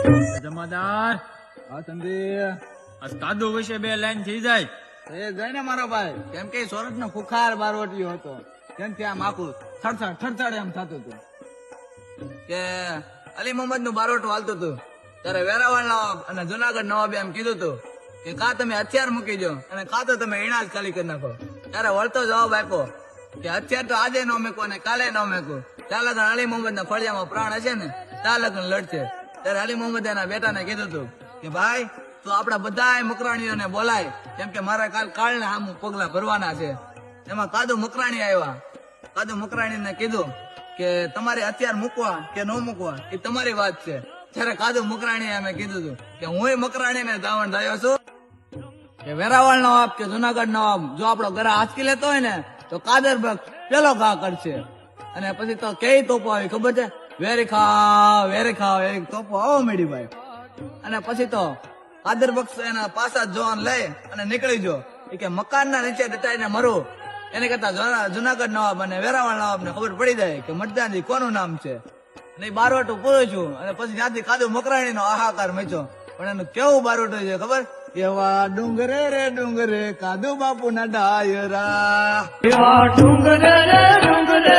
જમાદાર હા સંધી આ કાદુ વિશે બે લાઈન થઈ જાય. એ ગઈ ને મારો ભાઈ, કેમ કે સોરઠ નો ખુખાર બારવટીયો હતો, કેમ કે આમ આખું થડથડ એમ થતું હતું કે અલી મોહમ્મદ નું બારવટું હાલતું હતું. ત્યારે વેરાવળ નવાબ અને જુનાગઢ નવાબે એમ કીધું હતું કે કા તમે હથિયાર મૂકી દો અને કા તો તમે ઈણા જ ખાલી કરી નાખો. ત્યારે વળતો જવાબ આપ્યો કે હથિયાર તો આજે ન મેકો ને કાલે ન મેકો, ત્યાં લગન અલી મોહમ્મદ ના ફળિયામાં પ્રાણ હશે ને ત્યાં લગન લડશે. ત્યારે અલી મોહમ્મદ એના બેટાને કીધું હતું કે ભાઈ તો આપડા બધા મકરાણીઓને બોલાય, કેમ કે મારા કાળ ને આમ પગલા ભરવાના છે. એમાં કાદુ મકરાણી આવ્યા. કાદુ મકરાણીને કીધું કે તમારે હથિયાર મૂકવા કે ન મૂકવા એ તમારી વાત છે. ત્યારે કાદુ મકરાણી એમ કીધું હતું કે હું મકરાણી ને ધાવણ થયો છું કે વેરાવળ નવાબ કે જુનાગઢ નવાબ જો આપણો ગરા આંચકી લેતો હોય ને તો કાદર બક્ષ પેલો ઘા કરશે. અને પછી તો કઈ તોપો આવી ખબર છે, વેરી ખાવ એક તોપો આવો મેડી ભાઈ. અને પછી તો કાદર બક્ષ એના પાસા જોન લઈ અને નીકળી જો કે મકાન ના નીચે દટાઈને મરો. એને કરતા જુનાગઢ નવાબ અને વેરાવળ નવાબ ને ખબર પડી જાય કે મતદાનજી કોનું નામ છે. અને બારવટું પૂરું છું અને પછી ત્યાંથી કાદુ મકરાણી નો આહાકાર મચ્યો. પણ એનું કેવું બારવટું છે ખબર, એવા ડુંગરે રે ડુંગરે કાદુ બાપુ ના ડાયરા, એવા ડુંગરે રે ડુંગરે